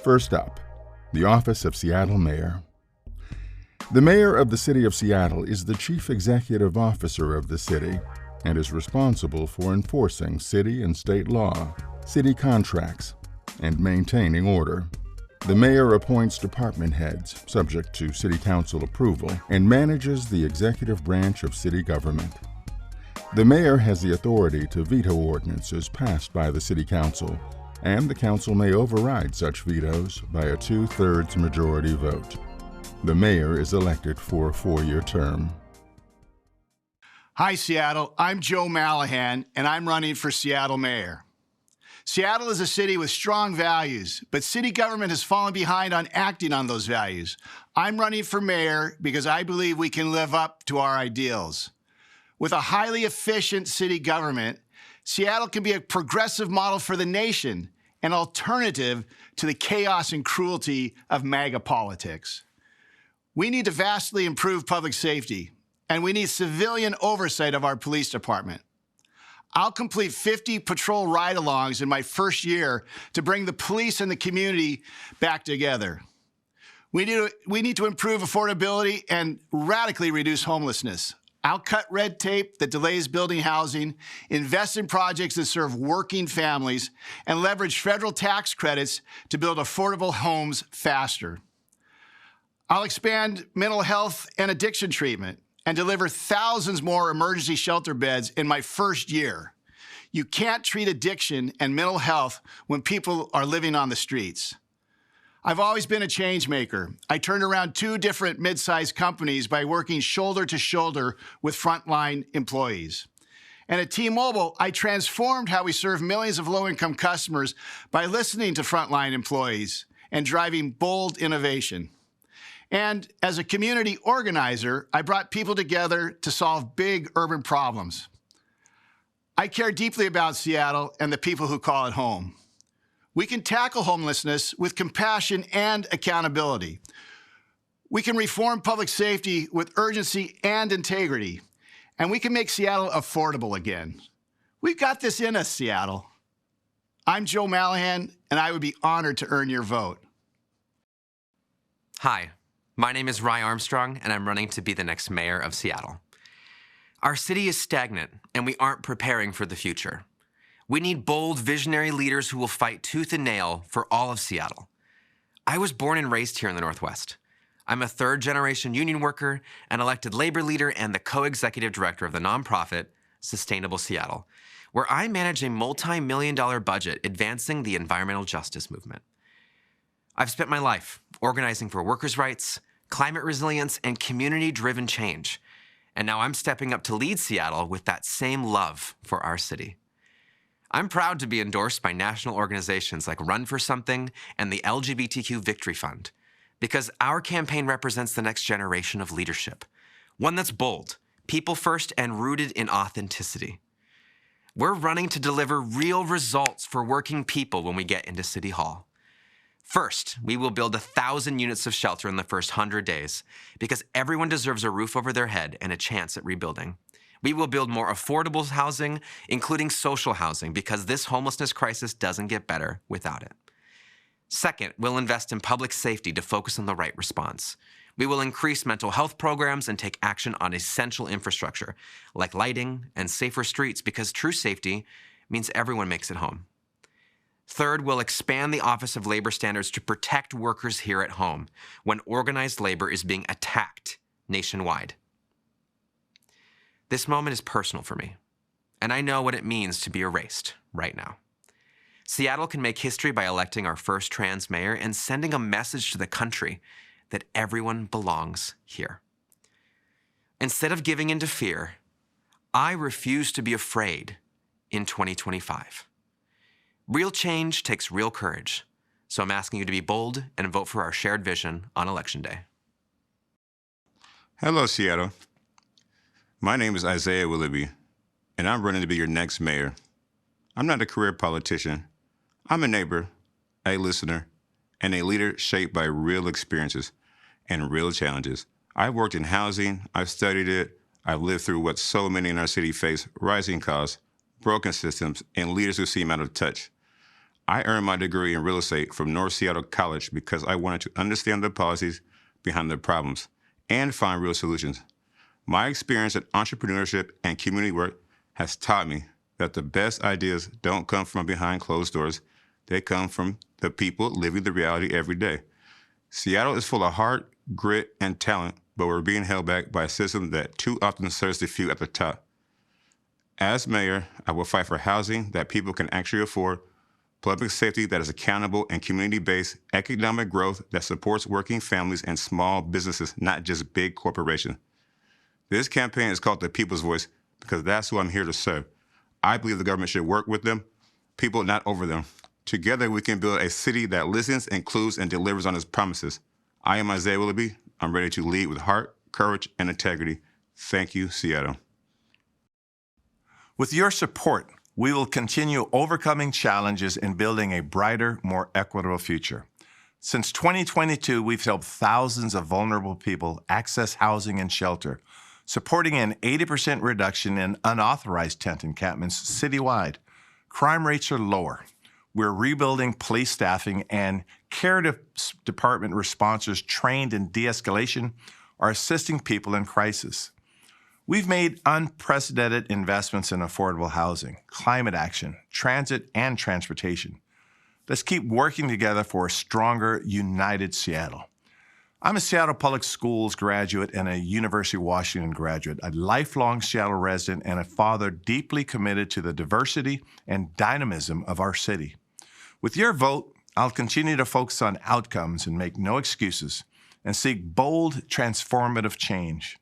First up, the office of Seattle Mayor. The mayor of the city of Seattle is the chief executive officer of the city and is responsible for enforcing city and state law, city contracts, and maintaining order. The mayor appoints department heads, subject to city council approval, and manages the executive branch of city government. The mayor has the authority to veto ordinances passed by the city council, and the council may override such vetoes by a 2/3 majority vote. The mayor is elected for a 4-year term. Hi, Seattle. I'm Joe Mallahan, and I'm running for Seattle Mayor. Seattle is a city with strong values, but city government has fallen behind on acting on those values. I'm running for mayor because I believe we can live up to our ideals. With a highly efficient city government, Seattle can be a progressive model for the nation, an alternative to the chaos and cruelty of MAGA politics. We need to vastly improve public safety, and we need civilian oversight of our police department. I'll complete 50 patrol ride-alongs in my first year to bring the police and the community back together. We need to improve affordability and radically reduce homelessness. I'll cut red tape that delays building housing, invest in projects that serve working families, and leverage federal tax credits to build affordable homes faster. I'll expand mental health and addiction treatment and deliver thousands more emergency shelter beds in my first year. You can't treat addiction and mental health when people are living on the streets. I've always been a change maker. I turned around 2 different mid-sized companies by working shoulder to shoulder with frontline employees. And at T-Mobile, I transformed how we serve millions of low-income customers by listening to frontline employees and driving bold innovation. And as a community organizer, I brought people together to solve big urban problems. I care deeply about Seattle and the people who call it home. We can tackle homelessness with compassion and accountability. We can reform public safety with urgency and integrity. And we can make Seattle affordable again. We've got this in us, Seattle. I'm Joe Mallahan, and I would be honored to earn your vote. Hi, my name is Rye Armstrong, and I'm running to be the next mayor of Seattle. Our city is stagnant, and we aren't preparing for the future. We need bold, visionary leaders who will fight tooth and nail for all of Seattle. I was born and raised here in the Northwest. I'm a 3rd-generation union worker, an elected labor leader, and the co-executive director of the nonprofit Sustainable Seattle, where I manage a multi-million-dollar budget advancing the environmental justice movement. I've spent my life organizing for workers' rights, climate resilience, and community-driven change, and now I'm stepping up to lead Seattle with that same love for our city. I'm proud to be endorsed by national organizations like Run for Something and the LGBTQ Victory Fund, because our campaign represents the next generation of leadership, one that's bold, people first, and rooted in authenticity. We're running to deliver real results for working people when we get into City Hall. First, we will build 1,000 units of shelter in the first 100 days, because everyone deserves a roof over their head and a chance at rebuilding. We will build more affordable housing, including social housing, because this homelessness crisis doesn't get better without it. Second, we'll invest in public safety to focus on the right response. We will increase mental health programs and take action on essential infrastructure, like lighting and safer streets, because true safety means everyone makes it home. Third, we'll expand the Office of Labor Standards to protect workers here at home when organized labor is being attacked nationwide. This moment is personal for me, and I know what it means to be erased right now. Seattle can make history by electing our first trans mayor and sending a message to the country that everyone belongs here. Instead of giving in to fear, I refuse to be afraid in 2025. Real change takes real courage, so I'm asking you to be bold and vote for our shared vision on Election Day. Hello, Seattle. My name is Isaiah Willoughby, and I'm running to be your next mayor. I'm not a career politician. I'm a neighbor, a listener, and a leader shaped by real experiences and real challenges. I've worked in housing, I've studied it, I've lived through what so many in our city face: rising costs, broken systems, and leaders who seem out of touch. I earned my degree in real estate from North Seattle College because I wanted to understand the policies behind the problems and find real solutions. My experience in entrepreneurship and community work has taught me that the best ideas don't come from behind closed doors. They come from the people living the reality every day. Seattle is full of heart, grit, and talent, but we're being held back by a system that too often serves the few at the top. As mayor, I will fight for housing that people can actually afford, public safety that is accountable and community-based, economic growth that supports working families and small businesses, not just big corporations. This campaign is called the People's Voice because that's who I'm here to serve. I believe the government should work with them, people not over them. Together, we can build a city that listens, includes, and delivers on its promises. I am Isaiah Willoughby. I'm ready to lead with heart, courage, and integrity. Thank you, Seattle. With your support, we will continue overcoming challenges and building a brighter, more equitable future. Since 2022, we've helped thousands of vulnerable people access housing and shelter, supporting an 80% reduction in unauthorized tent encampments citywide. Crime rates are lower. We're rebuilding police staffing, and care department responders trained in de-escalation are assisting people in crisis. We've made unprecedented investments in affordable housing, climate action, transit, and transportation. Let's keep working together for a stronger, united Seattle. I'm a Seattle Public Schools graduate and a University of Washington graduate, a lifelong Seattle resident, and a father deeply committed to the diversity and dynamism of our city. With your vote, I'll continue to focus on outcomes and make no excuses and seek bold, transformative change.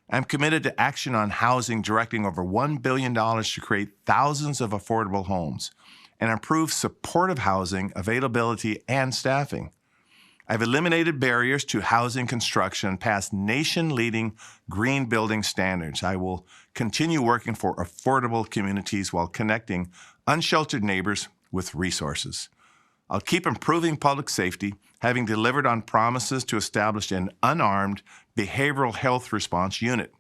I'm committed to action on housing, directing over $1 billion to create thousands of affordable homes and improve supportive housing, availability, and staffing. I've eliminated barriers to housing construction and passed nation-leading green building standards. I will continue working for affordable communities while connecting unsheltered neighbors with resources. I'll keep improving public safety, having delivered on promises to establish an unarmed behavioral health response unit,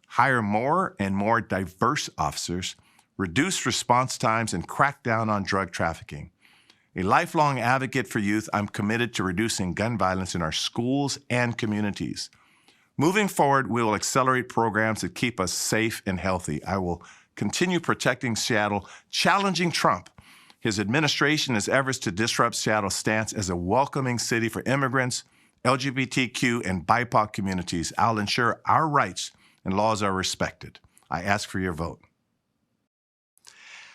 hire more and more diverse officers, reduce response times, and crack down on drug trafficking. A lifelong advocate for youth, I'm committed to reducing gun violence in our schools and communities. Moving forward, we will accelerate programs that keep us safe and healthy. I will continue protecting Seattle, challenging Trump, his administration, his efforts to disrupt Seattle's stance as a welcoming city for immigrants, LGBTQ, and BIPOC communities. I'll ensure our rights and laws are respected. I ask for your vote.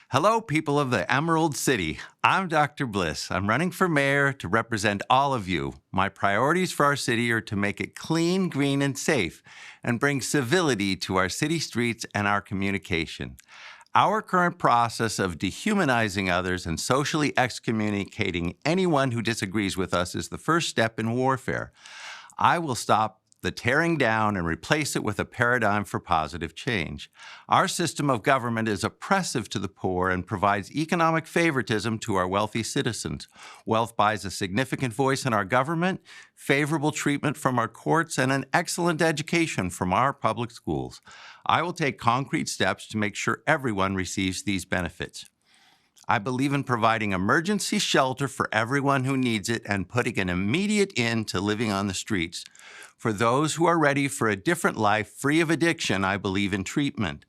Hello, people of the Emerald City. I'm Dr. Bliss. I'm running for mayor to represent all of you. My priorities for our city are to make it clean, green, and safe, and bring civility to our city streets and our communication. Our current process of dehumanizing others and socially excommunicating anyone who disagrees with us is the first step in warfare. I will stop the tearing down and replace it with a paradigm for positive change. Our system of government is oppressive to the poor and provides economic favoritism to our wealthy citizens. Wealth buys a significant voice in our government, favorable treatment from our courts, and an excellent education from our public schools. I will take concrete steps to make sure everyone receives these benefits. I believe in providing emergency shelter for everyone who needs it and putting an immediate end to living on the streets. For those who are ready for a different life free of addiction, I believe in treatment.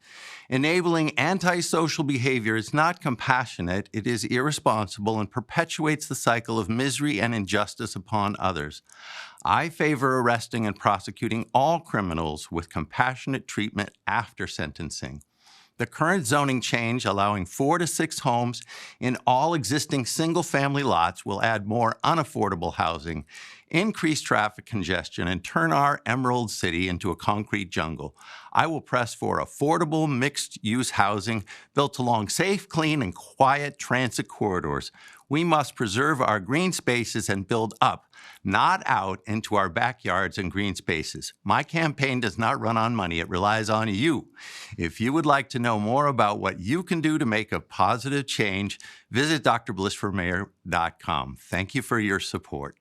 Enabling antisocial behavior is not compassionate, it is irresponsible and perpetuates the cycle of misery and injustice upon others. I favor arresting and prosecuting all criminals with compassionate treatment after sentencing. The current zoning change, allowing 4 to 6 homes in all existing single-family lots, will add more unaffordable housing, increase traffic congestion, and turn our Emerald City into a concrete jungle. I will press for affordable, mixed-use housing built along safe, clean, and quiet transit corridors. We must preserve our green spaces and build up, not out, into our backyards and green spaces. My campaign does not run on money. It relies on you. If you would like to know more about what you can do to make a positive change, visit drblissformayor.com. Thank you for your support.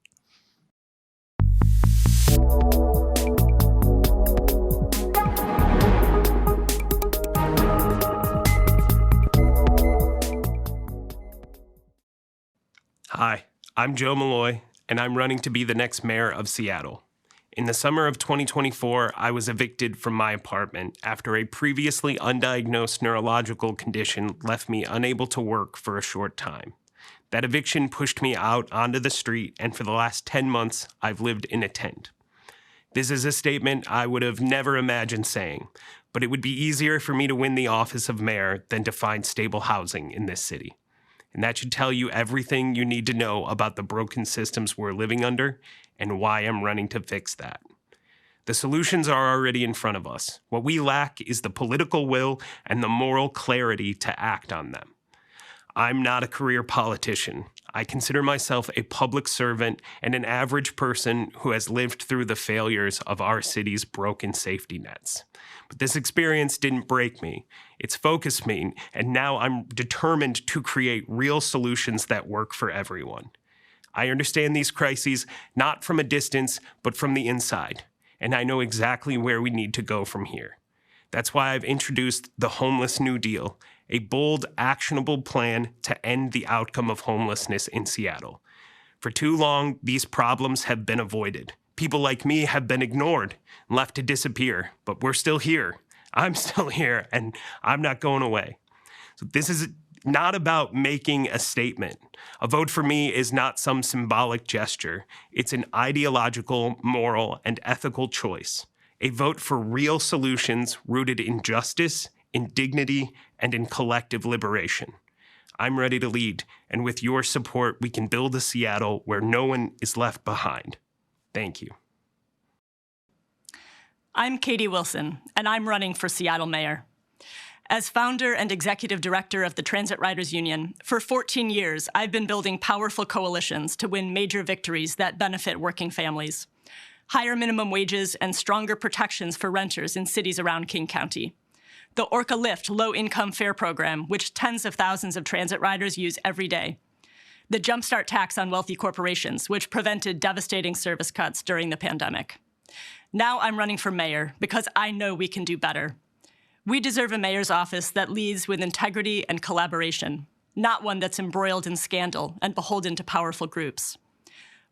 Hi, I'm Joe Malloy, and I'm running to be the next mayor of Seattle. In the summer of 2024, I was evicted from my apartment after a previously undiagnosed neurological condition left me unable to work for a short time. That eviction pushed me out onto the street, and for the last 10 months, I've lived in a tent. This is a statement I would have never imagined saying, but it would be easier for me to win the office of mayor than to find stable housing in this city. And that should tell you everything you need to know about the broken systems we're living under and why I'm running to fix that. The solutions are already in front of us. What we lack is the political will and the moral clarity to act on them. I'm not a career politician. I consider myself a public servant and an average person who has lived through the failures of our city's broken safety nets. But this experience didn't break me. It's focused me, and now I'm determined to create real solutions that work for everyone. I understand these crises not from a distance, but from the inside, and I know exactly where we need to go from here. That's why I've introduced the Homeless New Deal, a bold, actionable plan to end the outcome of homelessness in Seattle. For too long, these problems have been avoided. People like me have been ignored and left to disappear, but we're still here. I'm still here, and I'm not going away. So this is not about making a statement. A vote for me is not some symbolic gesture. It's an ideological, moral, and ethical choice. A vote for real solutions rooted in justice, in dignity, and in collective liberation. I'm ready to lead, and with your support, we can build a Seattle where no one is left behind. Thank you. I'm Katie Wilson, and I'm running for Seattle Mayor. As founder and executive director of the Transit Riders Union, for 14 years, I've been building powerful coalitions to win major victories that benefit working families. Higher minimum wages and stronger protections for renters in cities around King County. The Orca Lift low-income fare program, which tens of thousands of transit riders use every day. The Jumpstart tax on wealthy corporations, which prevented devastating service cuts during the pandemic. Now I'm running for mayor because I know we can do better. We deserve a mayor's office that leads with integrity and collaboration, not one that's embroiled in scandal and beholden to powerful groups.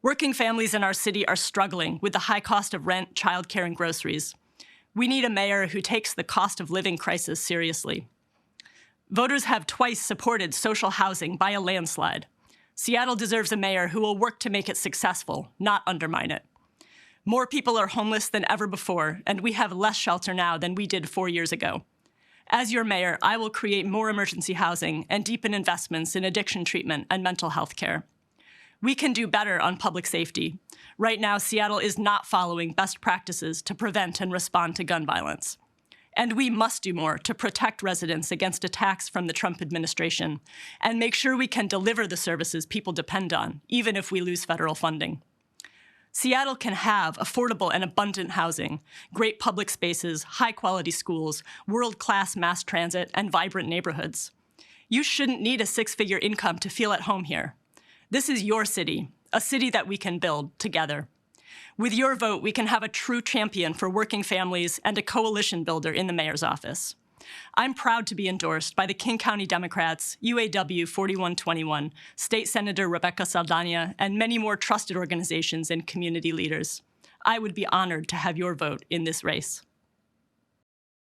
Working families in our city are struggling with the high cost of rent, childcare, and groceries. We need a mayor who takes the cost of living crisis seriously. Voters have twice supported social housing by a landslide. Seattle deserves a mayor who will work to make it successful, not undermine it. More people are homeless than ever before, and we have less shelter now than we did 4 years ago. As your mayor, I will create more emergency housing and deepen investments in addiction treatment and mental health care. We can do better on public safety. Right now, Seattle is not following best practices to prevent and respond to gun violence. And we must do more to protect residents against attacks from the Trump administration and make sure we can deliver the services people depend on, even if we lose federal funding. Seattle can have affordable and abundant housing, great public spaces, high-quality schools, world-class mass transit, and vibrant neighborhoods. You shouldn't need a six-figure income to feel at home here. This is your city, a city that we can build together. With your vote, we can have a true champion for working families and a coalition builder in the mayor's office. I'm proud to be endorsed by the King County Democrats, UAW 4121, State Senator Rebecca Saldana, and many more trusted organizations and community leaders. I would be honored to have your vote in this race.